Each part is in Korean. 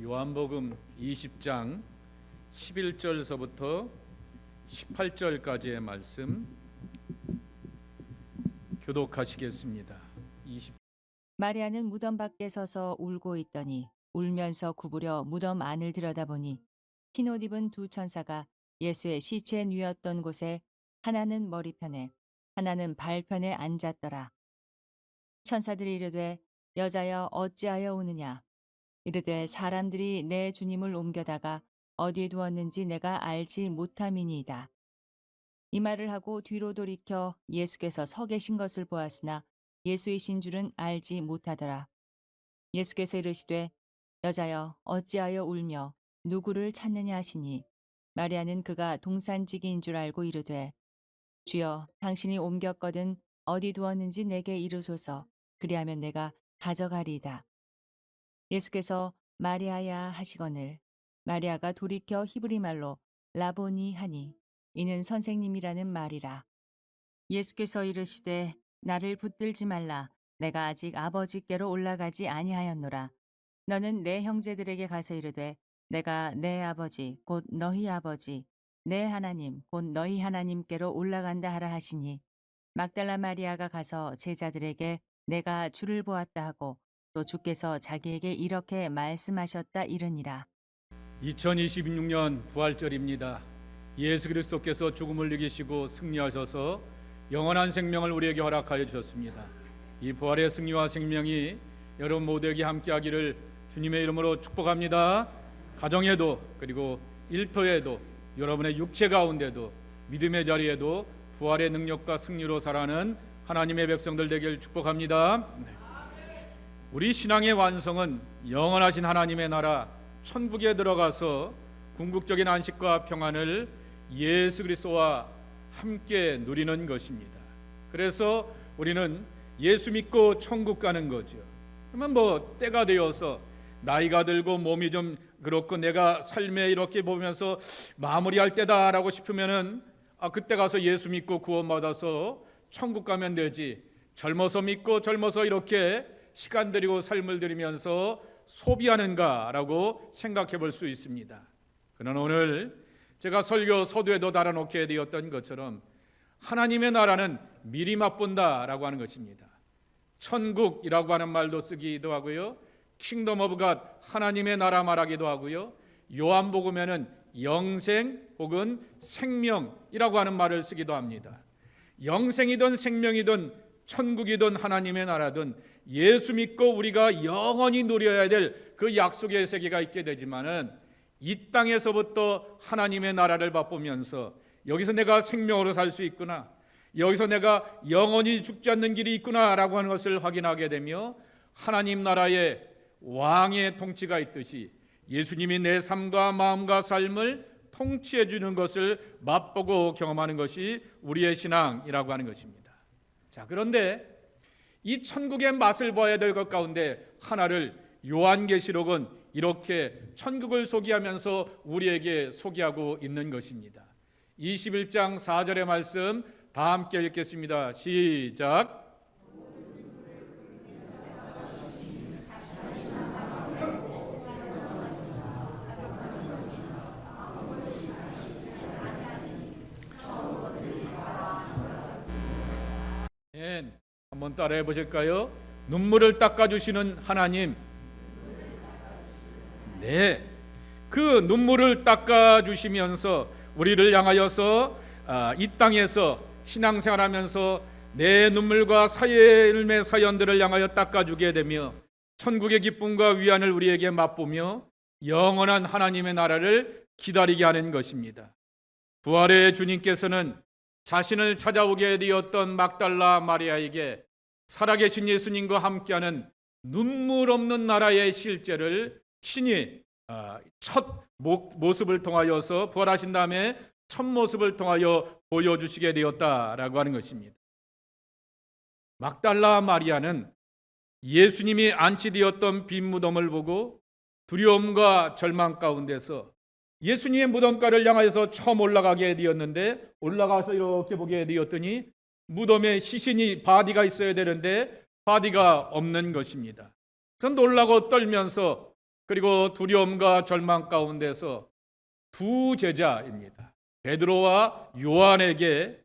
요한복음 20장 11절서부터 18절까지의 말씀 교독하시겠습니다. 마리아는 무덤 밖에 서서 울고 있더니 울면서 구부려 무덤 안을 들여다보니 흰 옷 입은 두 천사가 예수의 시체 누였던 곳에 하나는 머리편에 하나는 발편에 앉았더라. 천사들이 이르되 여자여 어찌하여 우느냐. 이르되 사람들이 내 주님을 옮겨다가 어디에 두었는지 내가 알지 못함이니이다. 이 말을 하고 뒤로 돌이켜 예수께서 서 계신 것을 보았으나 예수이신 줄은 알지 못하더라. 예수께서 이르시되 여자여 어찌하여 울며 누구를 찾느냐 하시니 마리아는 그가 동산지기인 줄 알고 이르되 주여 당신이 옮겼거든 어디 두었는지 내게 이르소서. 그리하면 내가 가져가리이다. 예수께서 마리아야 하시거늘 마리아가 돌이켜 히브리 말로 라보니 하니 이는 선생님이라는 말이라. 예수께서 이르시되 나를 붙들지 말라. 내가 아직 아버지께로 올라가지 아니하였노라. 너는 내 형제들에게 가서 이르되 내가 내 아버지 곧 너희 아버지 내 하나님 곧 너희 하나님께로 올라간다 하라 하시니 막달라 마리아가 가서 제자들에게 내가 주를 보았다 하고 또 주께서 자기에게 이렇게 말씀하셨다 이르니라. 2026년 부활절입니다. 예수 그리스도께서 죽음을 이기시고 승리하셔서 영원한 생명을 우리에게 허락하여 주셨습니다. 이 부활의 승리와 생명이 여러분 모두에게 함께하기를 주님의 이름으로 축복합니다. 가정에도 그리고 일터에도 여러분의 육체 가운데도 믿음의 자리에도 부활의 능력과 승리로 살아가는 하나님의 백성들 되길 축복합니다. 우리 신앙의 완성은 영원하신 하나님의 나라 천국에 들어가서 궁극적인 안식과 평안을 예수 그리스도와 함께 누리는 것입니다. 그래서 우리는 예수 믿고 천국 가는 거죠. 그러면 뭐 때가 되어서 나이가 들고 몸이 좀 그렇고 내가 삶에 이렇게 보면서 마무리할 때다라고 싶으면은 그때 가서 예수 믿고 구원받아서 천국 가면 되지. 젊어서 믿고 젊어서 이렇게 시간 들이고 삶을 들이면서 소비하는가라고 생각해 볼 수 있습니다. 그러나 오늘 제가 설교 서두에도 달아놓게 되었던 것처럼 하나님의 나라는 미리 맛본다라고 하는 것입니다. 천국이라고 하는 말도 쓰기도 하고요. 킹덤 오브 갓 하나님의 나라 말하기도 하고요. 요한복음에는 영생 혹은 생명이라고 하는 말을 쓰기도 합니다. 영생이든 생명이든 천국이든 하나님의 나라든 예수 믿고 우리가 영원히 누려야 될 그 약속의 세계가 있게 되지만은 이 땅에서부터 하나님의 나라를 맛보면서 여기서 내가 생명으로 살 수 있구나, 여기서 내가 영원히 죽지 않는 길이 있구나라고 하는 것을 확인하게 되며 하나님 나라의 왕의 통치가 있듯이 예수님이 내 삶과 마음과 삶을 통치해 주는 것을 맛보고 경험하는 것이 우리의 신앙이라고 하는 것입니다. 자, 그런데 이 천국의 맛을 봐야 될 것 가운데 하나를 요한계시록은 이렇게 천국을 소개하면서 우리에게 소개하고 있는 것입니다. 21장 4절의 말씀 다 함께 읽겠습니다. 시작. 한번 따라해 보실까요? 눈물을 닦아주시는 하나님. 네, 그 눈물을 닦아주시면서 우리를 향하여서 이 땅에서 신앙생활하면서 내 눈물과 삶의 사연들을 향하여 닦아주게 되며 천국의 기쁨과 위안을 우리에게 맛보며 영원한 하나님의 나라를 기다리게 하는 것입니다. 부활의 주님께서는 자신을 찾아오게 되었던 막달라 마리아에게 살아계신 예수님과 함께하는 눈물 없는 나라의 실제를 신이 첫 모습을 통하여서 부활하신 다음에 첫 모습을 통하여 보여주시게 되었다라고 하는 것입니다. 막달라 마리아는 예수님이 안치되었던 빈 무덤을 보고 두려움과 절망 가운데서 예수님의 무덤가를 향하여서 처음 올라가게 되었는데 올라가서 이렇게 보게 되었더니 무덤에 시신이 바디가 있어야 되는데 바디가 없는 것입니다. 그래서 놀라고 떨면서 그리고 두려움과 절망 가운데서 두 제자입니다. 베드로와 요한에게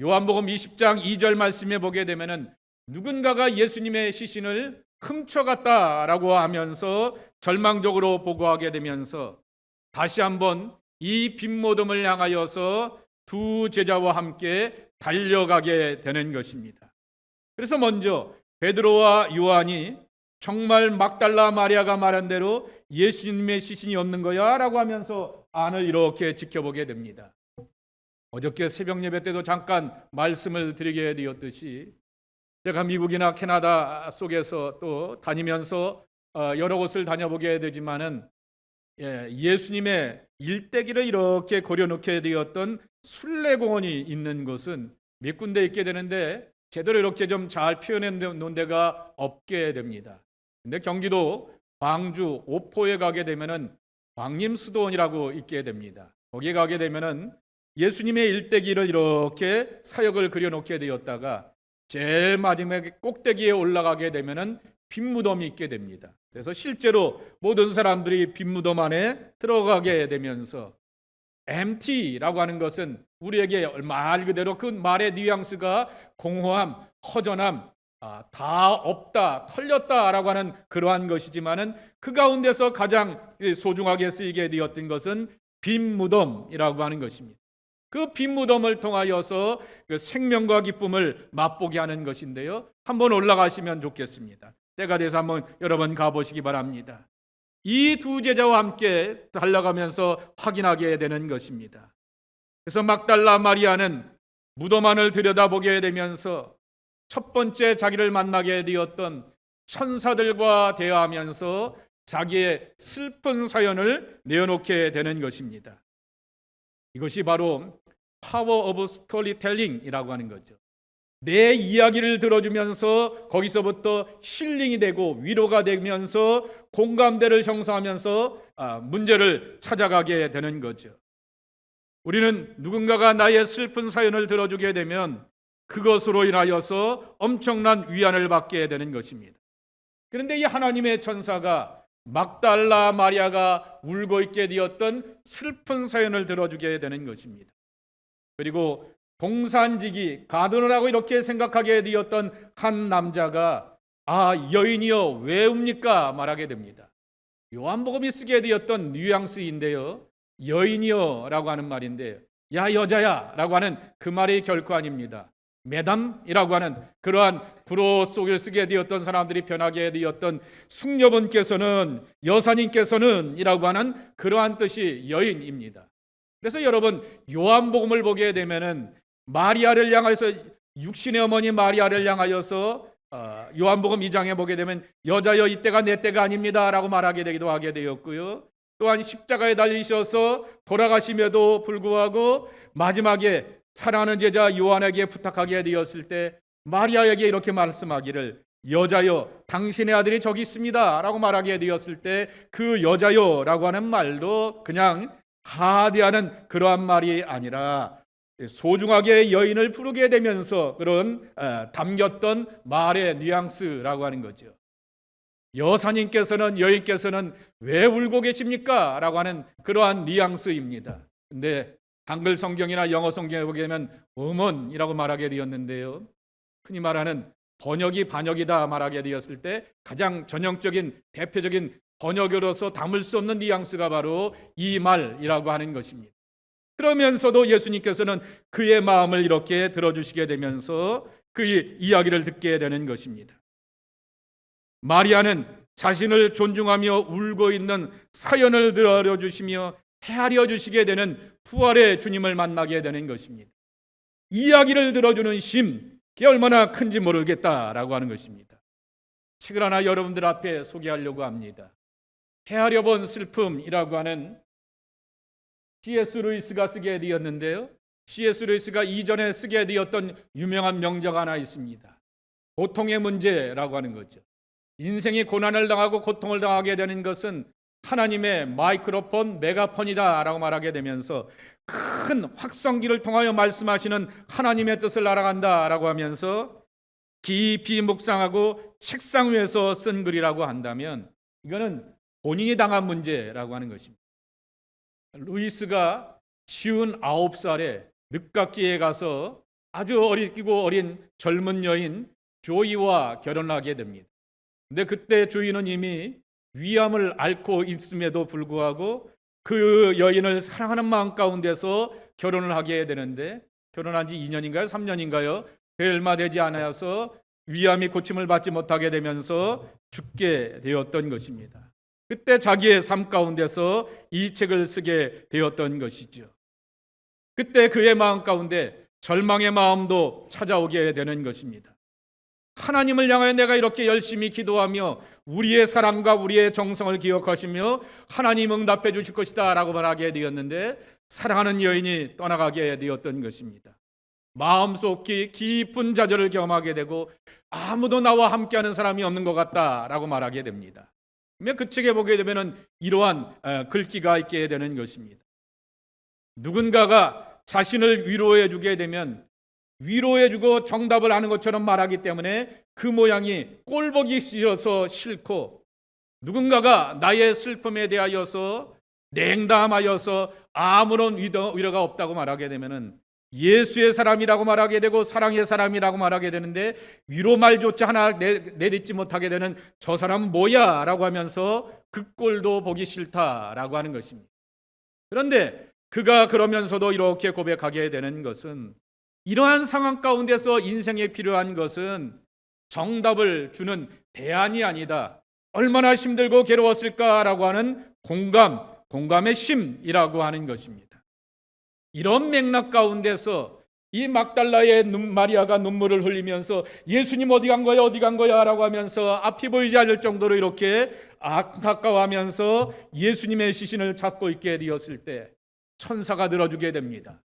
요한복음 20장 2절 말씀에 보게 되면은 누군가가 예수님의 시신을 훔쳐갔다라고 하면서 절망적으로 보고하게 되면서 다시 한번 이 빈모둠을 향하여서 두 제자와 함께 달려가게 되는 것입니다. 그래서 먼저 베드로와 요한이 정말 막달라 마리아가 말한 대로 예수님의 시신이 없는 거야 라고 하면서 안을 이렇게 지켜보게 됩니다. 어저께 새벽 예배 때도 잠깐 말씀을 드리게 되었듯이 제가 미국이나 캐나다 속에서 또 다니면서 여러 곳을 다녀보게 되지만은 예수님의 일대기를 이렇게 고려놓게 되었던 순례공원이 있는 곳은 몇 군데 있게 되는데 제대로 이렇게 좀 잘 표현해 놓은 데가 없게 됩니다. 근데 경기도 광주 오포에 가게 되면은 광림수도원이라고 있게 됩니다. 거기에 가게 되면은 예수님의 일대기를 이렇게 사역을 그려놓게 되었다가 제일 마지막에 꼭대기에 올라가게 되면은 빈무덤이 있게 됩니다. 그래서 실제로 모든 사람들이 빈무덤 안에 들어가게 되면서 empty라고 하는 것은 우리에게 말 그대로 그 말의 뉘앙스가 공허함, 허전함, 다 없다, 털렸다라고 하는 그러한 것이지만은 그 가운데서 가장 소중하게 쓰이게 되었던 것은 빈무덤이라고 하는 것입니다. 그 빈무덤을 통하여서 그 생명과 기쁨을 맛보게 하는 것인데요. 한번 올라가시면 좋겠습니다. 때가 돼서 한번 여러 번 가보시기 바랍니다. 이 두 제자와 함께 달려가면서 확인하게 되는 것입니다. 그래서 막달라 마리아는 무덤 안을 들여다보게 되면서 첫 번째 자기를 만나게 되었던 천사들과 대화하면서 자기의 슬픈 사연을 내어놓게 되는 것입니다. 이것이 바로 파워 오브 스토리텔링이라고 하는 거죠. 내 이야기를 들어주면서 거기서부터 힐링이 되고 위로가 되면서 공감대를 형성하면서 문제를 찾아가게 되는 거죠. 우리는 누군가가 나의 슬픈 사연을 들어주게 되면 그것으로 인하여서 엄청난 위안을 받게 되는 것입니다. 그런데 이 하나님의 천사가 막달라 마리아가 울고 있게 되었던 슬픈 사연을 들어주게 되는 것입니다. 그리고 동산지기 가드너라고 이렇게 생각하게 되었던 한 남자가 여인이여 왜 웁니까 말하게 됩니다. 요한복음이 쓰게 되었던 뉘앙스인데요, 여인이여 라고 하는 말인데 야 여자야 라고 하는 그 말이 결코 아닙니다. 매담이라고 하는 그러한 불어 속을 쓰게 되었던 사람들이 변하게 되었던 숙녀분께서는 여사님께서는 이라고 하는 그러한 뜻이 여인입니다. 그래서 여러분 요한복음을 보게 되면은 마리아를 향해서 육신의 어머니 마리아를 향하여서 요한복음 2장에 보게 되면 여자여 이때가 내 때가 아닙니다 라고 말하게 되기도 하게 되었고요. 또한 십자가에 달리셔서 돌아가심에도 불구하고 마지막에 사랑하는 제자 요한에게 부탁하게 되었을 때 마리아에게 이렇게 말씀하기를 여자여 당신의 아들이 저기 있습니다 라고 말하게 되었을 때 그 여자여 라고 하는 말도 그냥 하대하는 그러한 말이 아니라 소중하게 여인을 부르게 되면서 그런 담겼던 말의 뉘앙스라고 하는 거죠. 여사님께서는 여인께서는 왜 울고 계십니까? 라고 하는 그러한 뉘앙스입니다. 근데 한글 성경이나 영어 성경에 보게 되면 woman이라고 말하게 되었는데요, 흔히 말하는 번역이 반역이다 말하게 되었을 때 가장 전형적인 대표적인 번역으로서 담을 수 없는 뉘앙스가 바로 이 말이라고 하는 것입니다. 그러면서도 예수님께서는 그의 마음을 이렇게 들어주시게 되면서 그의 이야기를 듣게 되는 것입니다. 마리아는 자신을 존중하며 울고 있는 사연을 들어주시며 헤아려 주시게 되는 부활의 주님을 만나게 되는 것입니다. 이야기를 들어주는 심, 그게 얼마나 큰지 모르겠다라고 하는 것입니다. 책을 하나 여러분들 앞에 소개하려고 합니다. 헤아려 본 슬픔이라고 하는 C.S. 루이스가 쓰게 되었는데요, C.S. 루이스가 이전에 쓰게 되었던 유명한 명작 하나 있습니다. 고통의 문제라고 하는 거죠. 인생이 고난을 당하고 고통을 당하게 되는 것은 하나님의 마이크로폰, 메가폰이다 라고 말하게 되면서 큰 확성기를 통하여 말씀하시는 하나님의 뜻을 알아간다 라고 하면서 깊이 묵상하고 책상 위에서 쓴 글이라고 한다면 이거는 본인이 당한 문제라고 하는 것입니다. 루이스가 59살에 늦깎이에 가서 아주 어리고 어린 젊은 여인 조이와 결혼하게 됩니다. 근데 그때 조이는 이미 위암을 앓고 있음에도 불구하고 그 여인을 사랑하는 마음 가운데서 결혼을 하게 되는데, 결혼한 지 2년인가요? 3년인가요? 얼마 되지 않아서 위암이 고침을 받지 못하게 되면서 죽게 되었던 것입니다. 그때 자기의 삶 가운데서 이 책을 쓰게 되었던 것이죠. 그때 그의 마음 가운데 절망의 마음도 찾아오게 되는 것입니다. 하나님을 향하여 내가 이렇게 열심히 기도하며 우리의 사랑과 우리의 정성을 기억하시며 하나님 응답해 주실 것이다 라고 말하게 되었는데, 사랑하는 여인이 떠나가게 되었던 것입니다. 마음속 깊은 좌절을 경험하게 되고 아무도 나와 함께하는 사람이 없는 것 같다라고 말하게 됩니다. 그 책에 보게 되면 이러한 글귀가 있게 되는 것입니다. 누군가가 자신을 위로해 주게 되면 위로해 주고 정답을 아는 것처럼 말하기 때문에 그 모양이 꼴보기 싫고, 누군가가 나의 슬픔에 대하여서 냉담하여서 아무런 위로가 없다고 말하게 되면 예수의 사람이라고 말하게 되고 사랑의 사람이라고 말하게 되는데, 위로 말조차 하나 내딛지 못하게 되는 저 사람은 뭐야 라고 하면서 그 꼴도 보기 싫다라고 하는 것입니다. 그런데 그가 그러면서도 이렇게 고백하게 되는 것은, 이러한 상황 가운데서 인생에 필요한 것은 정답을 주는 대안이 아니다, 얼마나 힘들고 괴로웠을까라고 하는 공감의 심이라고 하는 것입니다. 이런 맥락 가운데서 이 막달라의 마리아가 눈물을 흘리면서 예수님 어디 간 거야 어디 간 거야 라고 하면서 앞이 보이지 않을 정도로 이렇게 안타까워하면서 예수님의 시신을 찾고 있게 되었을 때 천사가 들어주게 됩니다.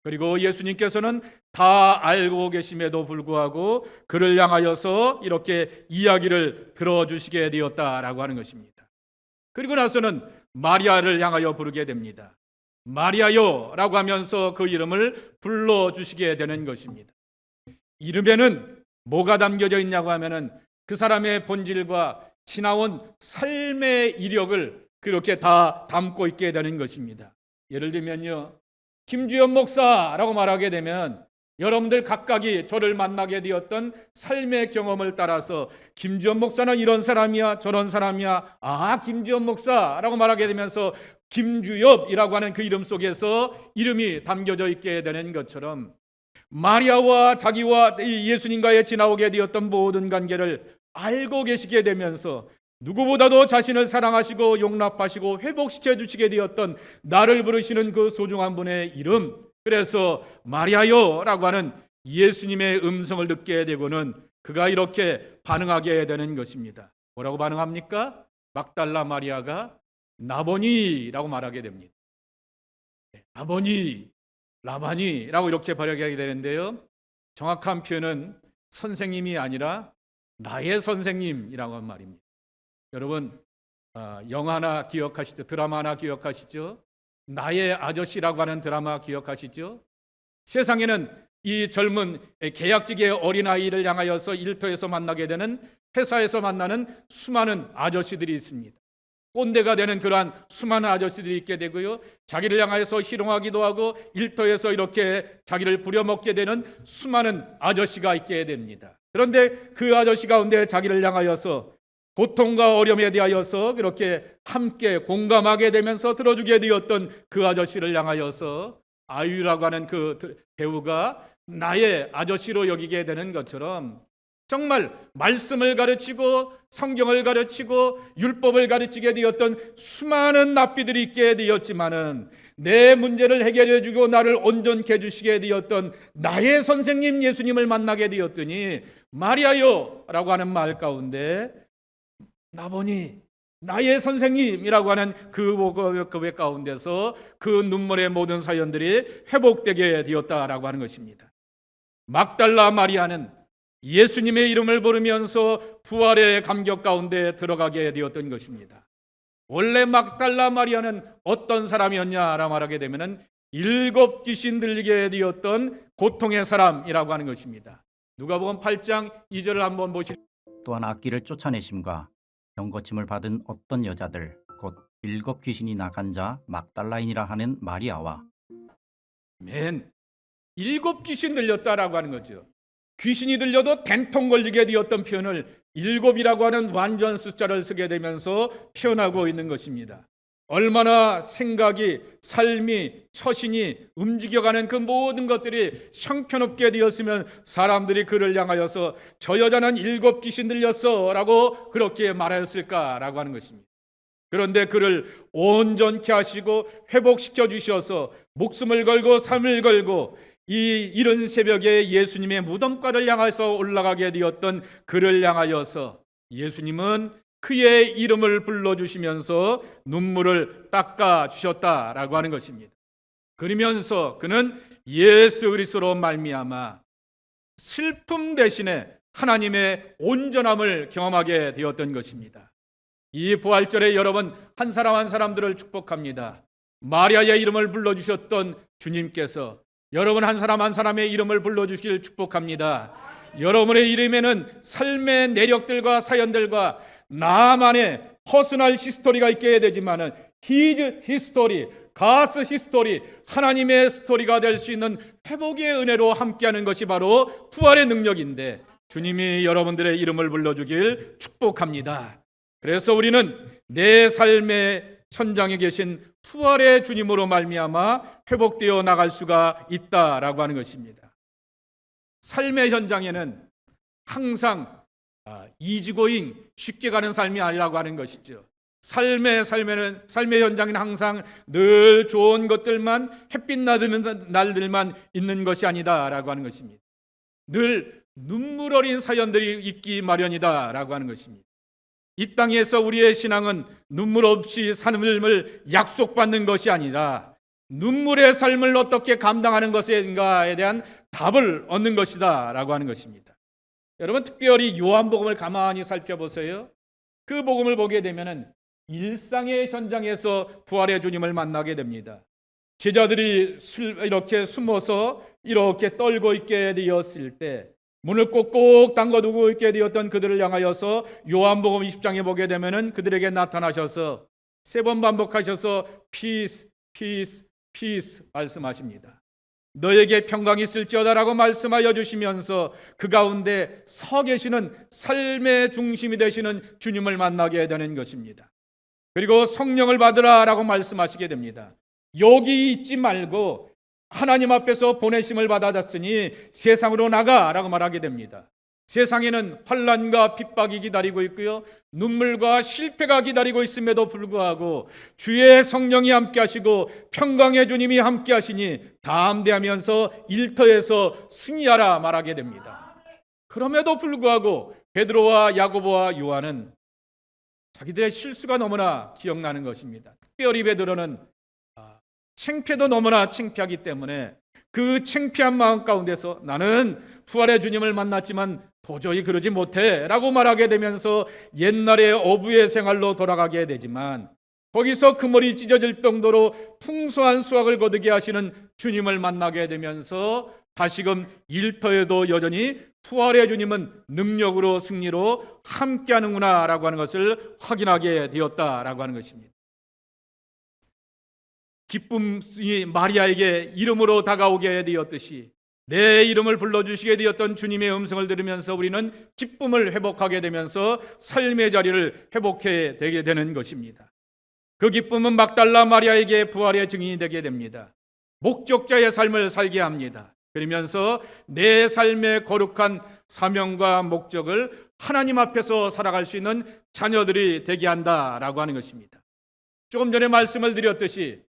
그리고 예수님께서는 다 알고 계심에도 불구하고 그를 향하여서 이렇게 이야기를 들어주시게 되었다라고 하는 것입니다. 그리고 나서는 마리아를 향하여 부르게 됩니다. 마리아요 라고 하면서 그 이름을 불러주시게 되는 것입니다. 이름에는 뭐가 담겨져 있냐고 하면은 그 사람의 본질과 지나온 삶의 이력을 그렇게 다 담고 있게 되는 것입니다. 예를 들면요, 김주현 목사라고 말하게 되면 여러분들 각각이 저를 만나게 되었던 삶의 경험을 따라서 김주현 목사는 이런 사람이야 저런 사람이야, 김주현 목사라고 말하게 되면서 김주엽이라고 하는 그 이름 속에서 이름이 담겨져 있게 되는 것처럼, 마리아와 자기와 예수님과의 지나오게 되었던 모든 관계를 알고 계시게 되면서 누구보다도 자신을 사랑하시고 용납하시고 회복시켜 주시게 되었던 나를 부르시는 그 소중한 분의 이름, 그래서 마리아요 라고 하는 예수님의 음성을 듣게 되고는 그가 이렇게 반응하게 되는 것입니다. 뭐라고 반응합니까? 막달라 마리아가 나보니라고 말하게 됩니다. 나보니, 라바니라고 이렇게 발음하게 되는데요, 정확한 표현은 선생님이 아니라 나의 선생님이라고 하는 말입니다. 여러분, 영화 하나 기억하시죠? 드라마 하나 기억하시죠? 나의 아저씨라고 하는 드라마 기억하시죠? 세상에는 이 젊은 계약직의 어린아이를 향하여서 일터에서 만나게 되는, 회사에서 만나는 수많은 아저씨들이 있습니다. 꼰대가 되는 그러한 수많은 아저씨들이 있게 되고요, 자기를 향하여서 희롱하기도 하고 일터에서 이렇게 자기를 부려먹게 되는 수많은 아저씨가 있게 됩니다. 그런데 그 아저씨 가운데 자기를 향하여서 고통과 어려움에 대하여서 그렇게 함께 공감하게 되면서 들어주게 되었던 그 아저씨를 향하여서 아유라고 하는 그 배우가 나의 아저씨로 여기게 되는 것처럼, 정말 말씀을 가르치고 성경을 가르치고 율법을 가르치게 되었던 수많은 납비들이 있게 되었지만은 내 문제를 해결해 주고 나를 온전케 해주시게 되었던 나의 선생님 예수님을 만나게 되었더니, 마리아요 라고 하는 말 가운데 나보니 나의 선생님이라고 하는 그 고백 가운데서 그 눈물의 모든 사연들이 회복되게 되었다라고 하는 것입니다. 막달라 마리아는 예수님의 이름을 부르면서 부활의 감격 가운데 들어가게 되었던 것입니다. 원래 막달라 마리아는 어떤 사람이었냐라 말하게 되면은 7 귀신 들리게 되었던 고통의 사람이라고 하는 것입니다. 누가복음 8장 2절을 한번 보시죠. 또한 악귀를 쫓아내심과 병고침을 받은 어떤 여자들 일곱 귀신이 나간 자 막달라인이라 하는 마리아와 맨 일곱 귀신 들렸다라고 하는 거죠. 귀신이 들려도 된통 걸리게 되었던 표현을 일곱이라고 하는 완전 숫자를 쓰게 되면서 표현하고 있는 것입니다. 얼마나 생각이, 삶이, 처신이 움직여가는 그 모든 것들이 형편없게 되었으면 사람들이 그를 향하여서 저 여자는 일곱 귀신 들렸어 라고 그렇게 말하였을까라고 하는 것입니다. 그런데 그를 온전케 하시고 회복시켜 주셔서 목숨을 걸고 삶을 걸고 이 이른 새벽에 예수님의 무덤가를 향해서 올라가게 되었던 그를 향하여서 예수님은 그의 이름을 불러주시면서 눈물을 닦아 주셨다라고 하는 것입니다. 그러면서 그는 예수 그리스도로 말미암아 슬픔 대신에 하나님의 온전함을 경험하게 되었던 것입니다. 이 부활절에 여러분 한 사람 한 사람들을 축복합니다. 마리아의 이름을 불러주셨던 주님께서 여러분 한 사람 한 사람의 이름을 불러주시길 축복합니다. 여러분의 이름에는 삶의 내력들과 사연들과 나만의 퍼스널 히스토리가 있게 되지만은 His history, God's history, 하나님의 스토리가 될 수 있는 회복의 은혜로 함께하는 것이 바로 부활의 능력인데 주님이 여러분들의 이름을 불러주길 축복합니다. 그래서 우리는 내 삶의 현장에 계신 부활의 주님으로 말미암아 회복되어 나갈 수가 있다라고 하는 것입니다. 삶의 현장에는 항상 이지고잉 쉽게 가는 삶이 아니라고 하는 것이죠. 삶의 현장에는 항상 늘 좋은 것들만 햇빛 나드는 날들만 있는 것이 아니다라고 하는 것입니다. 늘 눈물 어린 사연들이 있기 마련이다라고 하는 것입니다. 이 땅에서 우리의 신앙은 눈물 없이 삶을 약속받는 것이 아니라 눈물의 삶을 어떻게 감당하는 것인가에 대한 답을 얻는 것이다 라고 하는 것입니다. 여러분 특별히 요한복음을 가만히 살펴보세요. 그 복음을 보게 되면 일상의 현장에서 부활의 주님을 만나게 됩니다. 제자들이 이렇게 숨어서 이렇게 떨고 있게 되었을 때 문을 꼭꼭 잠궈두고 있게 되었던 그들을 향하여서 요한복음 20장에 보게 되면은 그들에게 나타나셔서 3번 반복하셔서 peace, peace, peace 말씀하십니다. 너에게 평강이 있을지어다라고 말씀하여 주시면서 그 가운데 서 계시는 삶의 중심이 되시는 주님을 만나게 되는 것입니다. 그리고 성령을 받으라라고 말씀하시게 됩니다. 여기 있지 말고 하나님 앞에서 보내심을 받아졌으니 세상으로 나가라고 말하게 됩니다. 세상에는 환난과 핍박이 기다리고 있고요. 눈물과 실패가 기다리고 있음에도 불구하고 주의 성령이 함께 하시고 평강의 주님이 함께 하시니 담대하면서 일터에서 승리하라 말하게 됩니다. 그럼에도 불구하고 베드로와 야고보와 요한은 자기들의 실수가 너무나 기억나는 것입니다. 특별히 베드로는 창피도 너무나 창피하기 때문에 그 창피한 마음 가운데서 나는 부활의 주님을 만났지만 도저히 그러지 못해 라고 말하게 되면서 옛날의 어부의 생활로 돌아가게 되지만 거기서 그 머리 찢어질 정도로 풍성한 수확을 거두게 하시는 주님을 만나게 되면서 다시금 일터에도 여전히 부활의 주님은 능력으로 승리로 함께하는구나 라고 하는 것을 확인하게 되었다라고 하는 것입니다. 기쁨이 마리아에게 이름으로 다가오게 되었듯이 내 이름을 불러주시게 되었던 주님의 음성을 들으면서 우리는 기쁨을 회복하게 되면서 삶의 자리를 회복해 되게 되는 것입니다. 그 기쁨은 막달라 마리아에게 부활의 증인이 되게 됩니다. 목적자의 삶을 살게 합니다. 그러면서 내 삶의 거룩한 사명과 목적을 하나님 앞에서 살아갈 수 있는 자녀들이 되게 한다라고 하는 것입니다. 조금 전에 말씀을 드렸듯이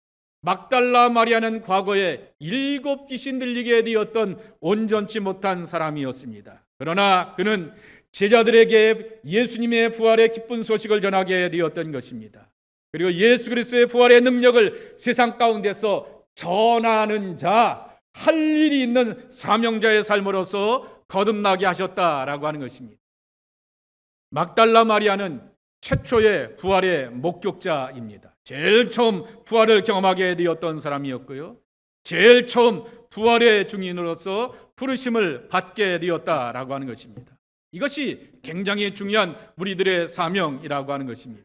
막달라 마리아는 과거에 7 귀신 들리게 되었던 온전치 못한 사람이었습니다. 그러나 그는 제자들에게 예수님의 부활의 기쁜 소식을 전하게 되었던 것입니다. 그리고 예수 그리스도의 부활의 능력을 세상 가운데서 전하는 자, 할 일이 있는 사명자의 삶으로서 거듭나게 하셨다라고 하는 것입니다. 막달라 마리아는 최초의 부활의 목격자입니다. 제일 처음 부활을 경험하게 되었던 사람이었고요. 제일 처음 부활의 증인으로서 부르심을 받게 되었다라고 하는 것입니다. 이것이 굉장히 중요한 우리들의 사명이라고 하는 것입니다.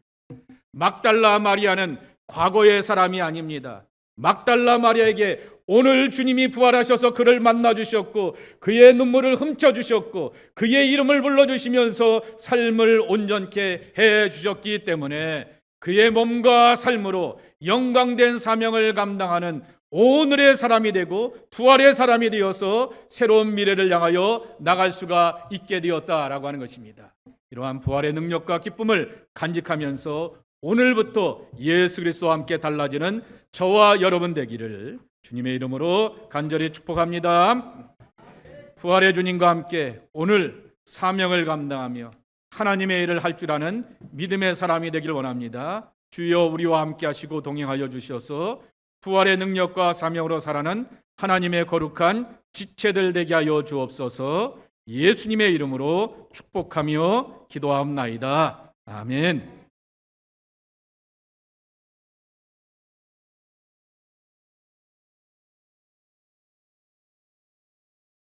막달라 마리아는 과거의 사람이 아닙니다. 막달라 마리아에게 오늘 주님이 부활하셔서 그를 만나 주셨고 그의 눈물을 훔쳐 주셨고 그의 이름을 불러 주시면서 삶을 온전케 해 주셨기 때문에 그의 몸과 삶으로 영광된 사명을 감당하는 오늘의 사람이 되고 부활의 사람이 되어서 새로운 미래를 향하여 나갈 수가 있게 되었다라고 하는 것입니다. 이러한 부활의 능력과 기쁨을 간직하면서 오늘부터 예수 그리스도와 함께 달라지는 저와 여러분 되기를 주님의 이름으로 간절히 축복합니다. 부활의 주님과 함께 오늘 사명을 감당하며 하나님의 일을 할 줄 아는 믿음의 사람이 되길 원합니다. 주여 우리와 함께 하시고 동행하여 주셔서 부활의 능력과 사명으로 살아가는 하나님의 거룩한 지체들 되게 하여 주옵소서. 예수님의 이름으로 축복하며 기도하옵나이다. 아멘.